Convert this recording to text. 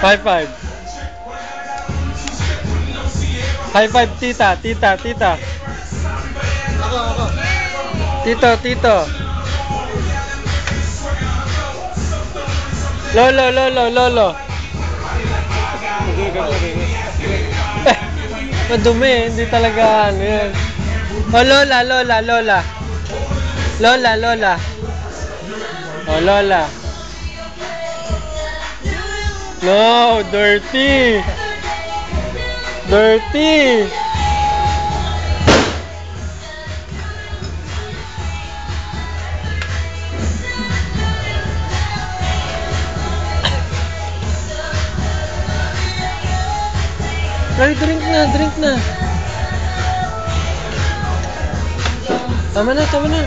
High five. High five, tita, tita, tita. Ako. Tito, tito. Lolo, lolo, lolo. Madumi, hindi talaga ano yan. Oh, lola, lola, lola. Lola, lola. Oh, lola. No, dirty. Dirty. Ay, drink na, drink na. Tama na, tama na.